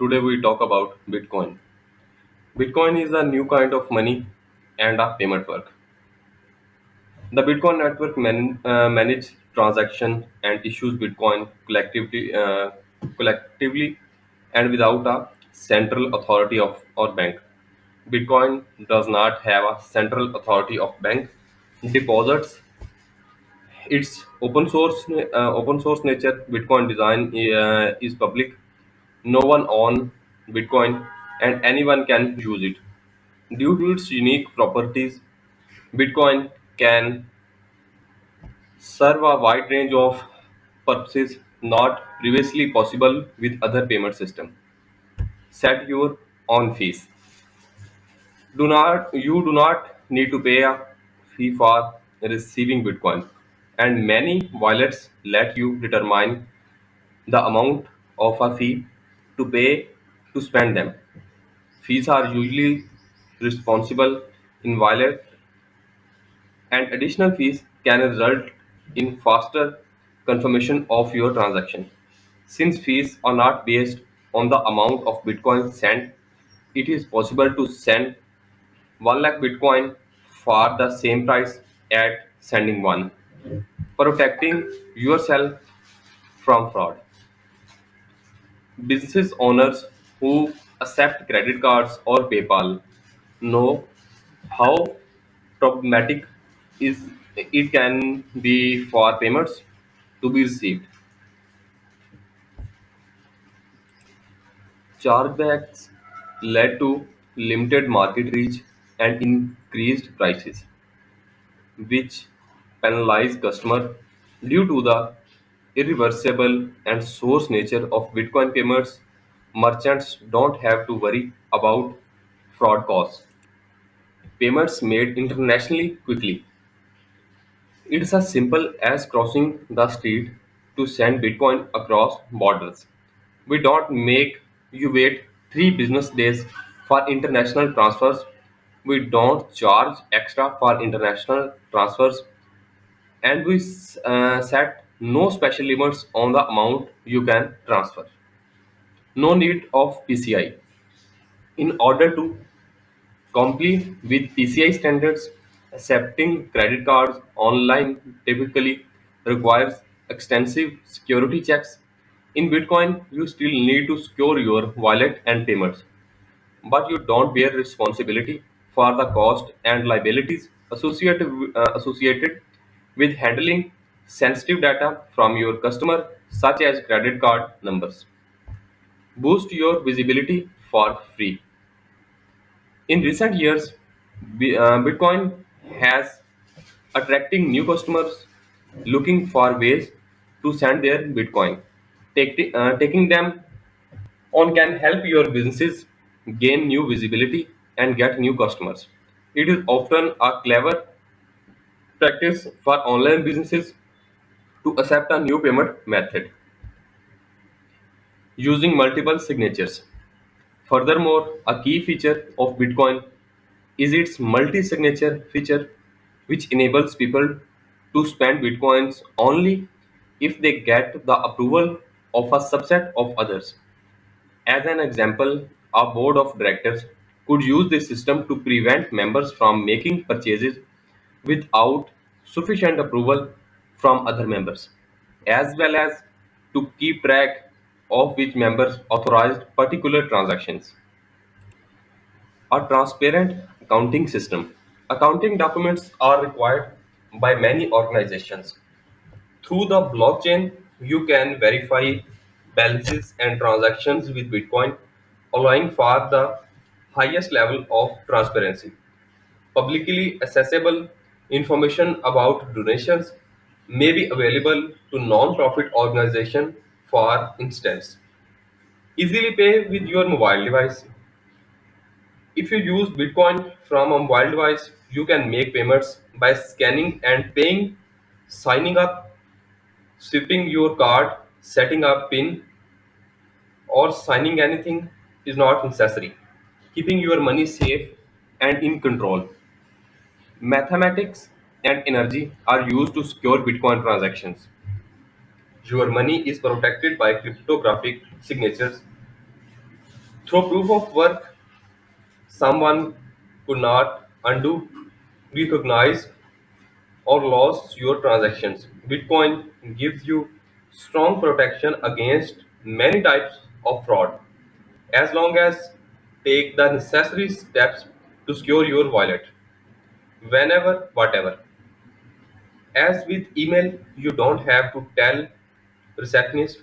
Today we talk about Bitcoin. Bitcoin is a new kind of money and a payment work. The Bitcoin network manages transaction and issues Bitcoin collectively and without a central authority of or bank. Bitcoin does not have a central authority of bank deposits. Its open source nature. Bitcoin design is public. No one owns Bitcoin and anyone can use it. Due to its unique properties, Bitcoin can serve a wide range of purposes not previously possible with other payment systems. Set your own fees. You do not need to pay a fee for receiving Bitcoin, and many wallets let you determine the amount of a fee to pay to spend them. Fees are usually responsible in wallet, and additional fees can result in faster confirmation of your transaction. Since fees are not based on the amount of Bitcoin sent, it is possible to send 1 lakh Bitcoin for the same price at sending one, protecting yourself from fraud. Business owners who accept credit cards or PayPal know how problematic is it can be for payments to be received. Chargebacks led to limited market reach and increased prices, which penalize customer due to the irreversible and source nature of Bitcoin payments. Merchants don't have to worry about fraud costs. Payments made internationally quickly. It's as simple as crossing the street to send Bitcoin across borders. We don't make you wait 3 business days for international transfers. We don't charge extra for international transfers, and we set no special limits on the amount you can transfer. No need of PCI. In order to complete with PCI standards, accepting credit cards online typically requires extensive security checks. In Bitcoin, you still need to secure your wallet and payments, but you don't bear responsibility for the cost and liabilities associated with handling sensitive data from your customer, such as credit card numbers. Boost your visibility for free. In recent years, Bitcoin has attracting new customers looking for ways to send their Bitcoin. Taking them on can help your businesses gain new visibility and get new customers. It is often a clever practice for online businesses to accept a new payment method using multiple signatures. Furthermore, a key feature of Bitcoin is its multi-signature feature, which enables people to spend Bitcoins only if they get the approval of a subset of others. As an example, a board of directors could use this system to prevent members from making purchases without sufficient approval from other members, as well as to keep track of which members authorized particular transactions. A transparent accounting system. Accounting documents are required by many organizations. Through the blockchain, you can verify balances and transactions with Bitcoin, allowing for the highest level of transparency. Publicly accessible information about donations may be available to non-profit organizations, for instance. Easily pay with your mobile device. If you use Bitcoin from a mobile device, you can make payments by scanning and paying, signing up, swipping your card, setting up PIN, or signing anything is not necessary. Keeping your money safe and in control. Mathematics and energy are used to secure Bitcoin transactions. Your money is protected by cryptographic signatures Through proof of work, someone could not undo, recognize, or lose your transactions. Bitcoin gives you strong protection against many types of fraud as long as take the necessary steps to secure your wallet whenever whatever. As with email, you don't have to tell receptionist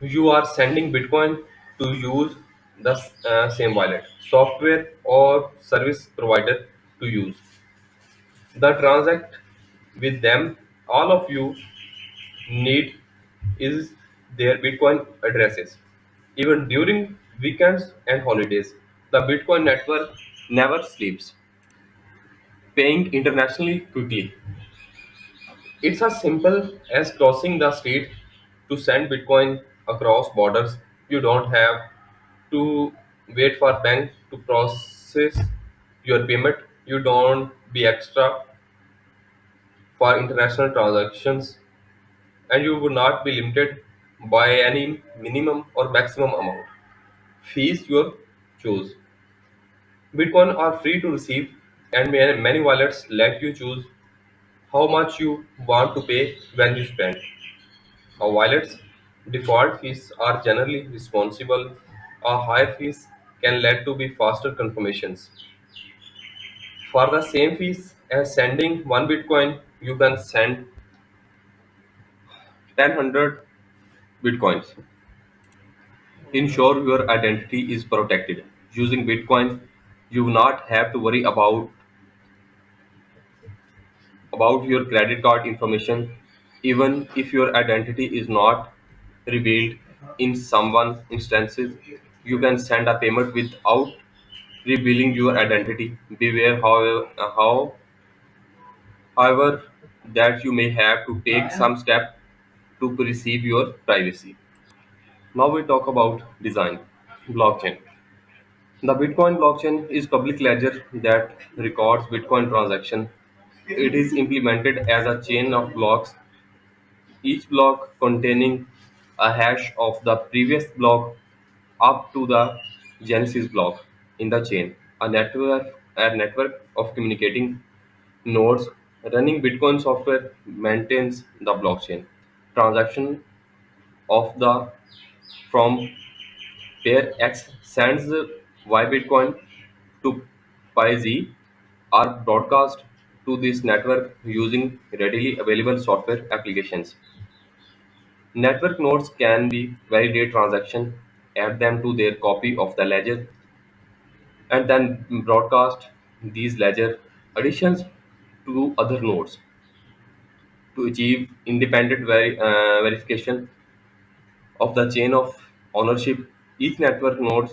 you are sending Bitcoin to use the same wallet, software or service provider to use. The transact with them, all of you need is their Bitcoin addresses. Even during weekends and holidays, the Bitcoin network never sleeps, paying internationally quickly. It's as simple as crossing the street to send Bitcoin across borders. You don't have to wait for bank to process your payment. You don't be extra for international transactions, and you would not be limited by any minimum or maximum amount. Fees you choose. Bitcoin are free to receive, and many wallets let you choose how much you want to pay when you spend. Wallets default fees are generally responsible. Higher fees can lead to be faster confirmations. For the same fees as sending one Bitcoin, you can send 10 Bitcoins. Ensure your identity is protected. Using Bitcoin, you will not have to worry about your credit card information, even if your identity is not revealed in someone instances. You can send a payment without revealing your identity. Beware, however, that you may have to take some step to preserve your privacy. Now we talk about design. Blockchain. The Bitcoin blockchain is public ledger that records Bitcoin transaction. It is implemented as a chain of blocks, each block containing a hash of the previous block up to the genesis block in the chain. A network of communicating nodes running Bitcoin software maintains the blockchain. Transaction of the from pair X sends Y Bitcoin to Pi Z are broadcast to this network using readily available software applications. Network nodes can be validate transaction, add them to their copy of the ledger, and then broadcast these ledger additions to other nodes to achieve independent verification of the chain of ownership. Each network node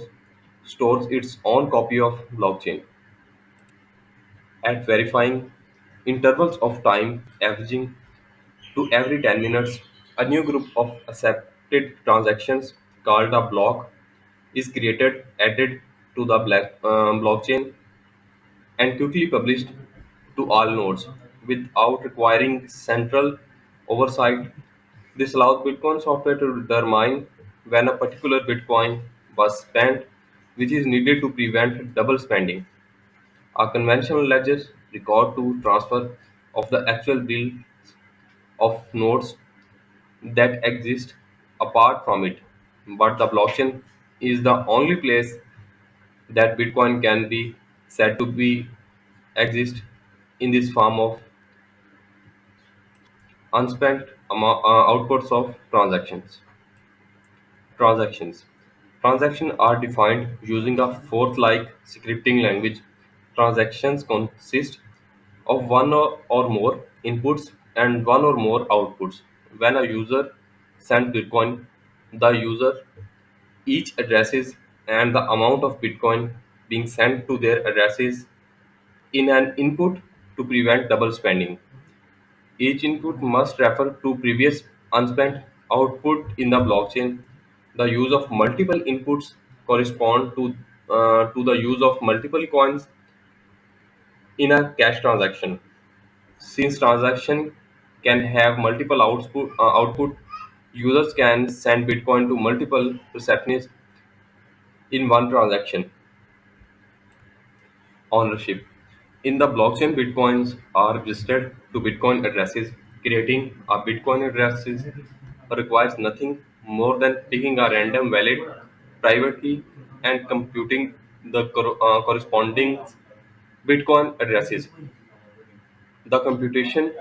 stores its own copy of blockchain at verifying intervals of time averaging to every 10 minutes. A new group of accepted transactions called a block is created, added to the blockchain, and quickly published to all nodes without requiring central oversight. This allows Bitcoin software to determine when a particular Bitcoin was spent, which is needed to prevent double spending. A conventional ledger record to transfer of the actual bill of nodes that exist apart from it. But the blockchain is the only place that Bitcoin can be said to be exist in this form of unspent outputs of transactions. Transactions. Transactions are defined using a forth-like scripting language. Transactions consist of one or more inputs and one or more outputs. When a user sends Bitcoin, the user each addresses and the amount of Bitcoin being sent to their addresses in an input to prevent double spending. Each input must refer to previous unspent output in the blockchain. The use of multiple inputs correspond to the use of multiple coins in a cash transaction. Since transaction can have multiple output, users can send Bitcoin to multiple receptionists in one transaction. Ownership. In the blockchain, bitcoins are registered to Bitcoin addresses. Creating a Bitcoin address requires nothing more than picking a random valid private key and computing the corresponding Bitcoin addresses. The computation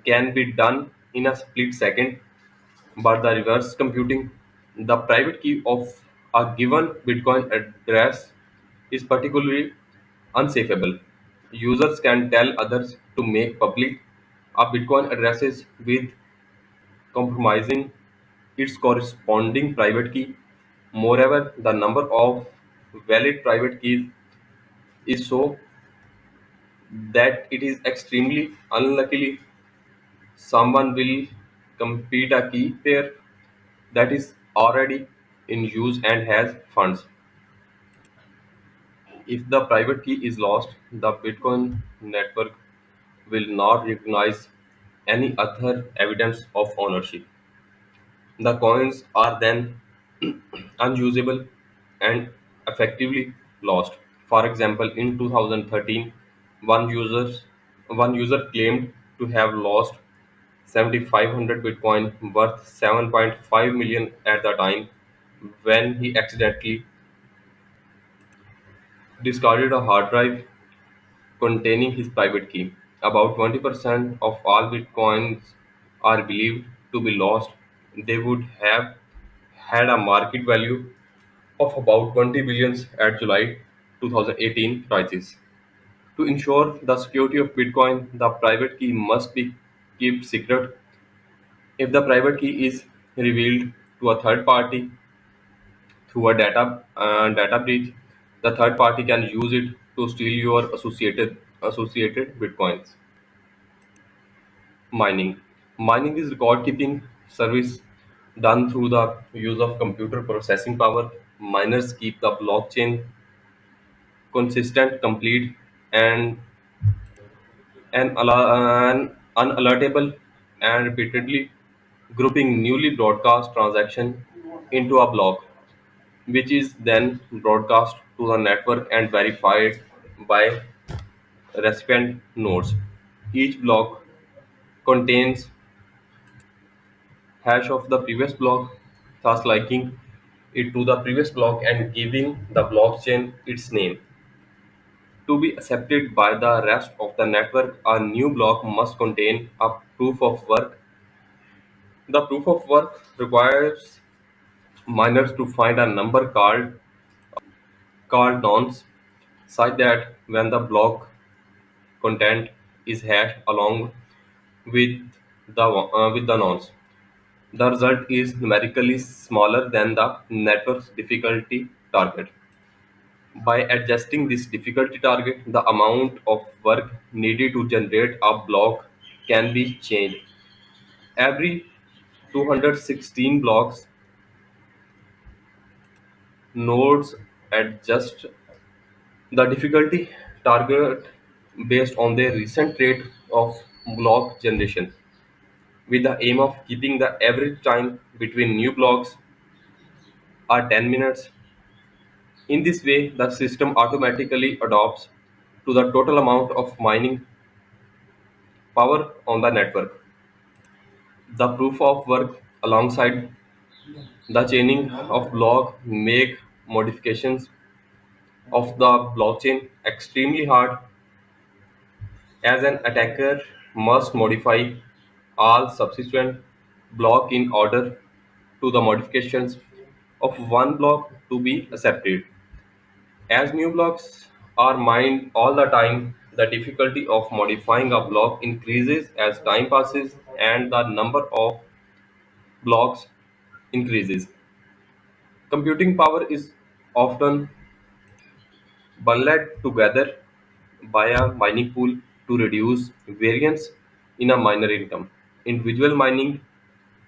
can be done in a split second, but the reverse computing, the private key of a given Bitcoin address, is particularly unsafeable. Users can tell others to make public a Bitcoin addresses with compromising its corresponding private key. Moreover, the number of valid private keys is so that it is extremely unlikely someone will compete a key pair that is already in use and has funds. If the private key is lost, the Bitcoin network will not recognize any other evidence of ownership. The coins are then unusable and effectively lost. For example, in 2013, one user one user claimed to have lost 7,500 Bitcoin worth 7.5 million at the time when he accidentally discarded a hard drive containing his private key. About 20% of all bitcoins are believed to be lost. They would have had a market value of about 20 billions at July 2018 prices. To ensure the security of Bitcoin, the private key must be kept secret. If the private key is revealed to a third party through a data breach, the third party can use it to steal your associated bitcoins. Mining. Mining is record keeping service done through the use of computer processing power. Miners keep the blockchain consistent, complete, and unalertable, and repeatedly grouping newly broadcast transaction into a block, which is then broadcast to the network and verified by recipient nodes. Each block contains hash of the previous block, thus linking it to the previous block and giving the blockchain its name. To be accepted by the rest of the network, a new block must contain a proof of work. The proof of work requires miners to find a number called nonce, such that when the block content is hashed along with the nonce, the result is numerically smaller than the network's difficulty target. By adjusting this difficulty target, the amount of work needed to generate a block can be changed. Every 216 blocks, nodes adjust the difficulty target based on their recent rate of block generation, with the aim of keeping the average time between new blocks are 10 minutes. In this way, the system automatically adapts to the total amount of mining power on the network. The proof of work alongside the chaining of block make modifications of the blockchain extremely hard, as an attacker must modify all subsequent block in order to the modifications of one block to be accepted. As new blocks are mined all the time, the difficulty of modifying a block increases as time passes and the number of blocks increases. Computing power is often bundled together by a mining pool to reduce variance in a miner income. Individual mining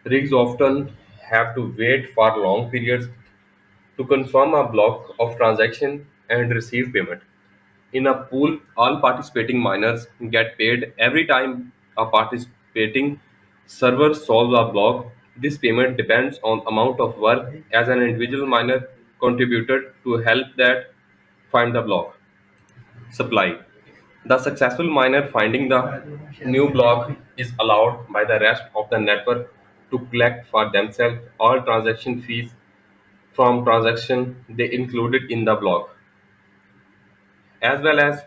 rigs often have to wait for long periods to confirm a block of transaction and receive payment. In a pool, all participating miners get paid every time a participating server solves a block. This payment depends on amount of work as an individual miner. contributed to help that find the block. Supply. The successful miner finding the new block is allowed by the rest of the network to collect for themselves all transaction fees from transaction they included in the block, as well as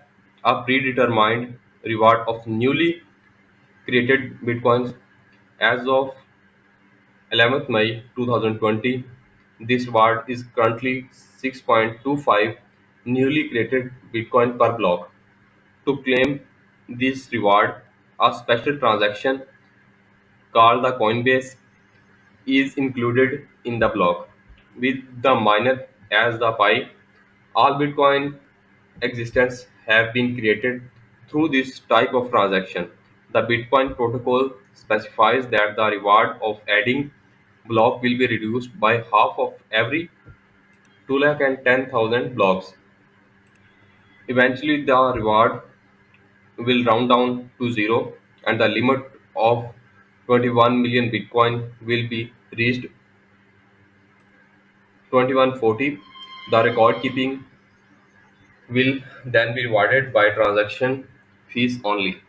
a predetermined reward of newly created bitcoins. As of 11th May 2020, this reward is currently 6.25 newly created bitcoin per block. To claim this reward, a special transaction called the Coinbase is included in the block. With the miner as the pi, all Bitcoin existence have been created through this type of transaction. The Bitcoin protocol specifies that the reward of adding block will be reduced by half of every 210,000 blocks. Eventually, the reward will round down to zero and the limit of 21 million Bitcoin will be reached 2140. The record keeping will then be rewarded by transaction fees only.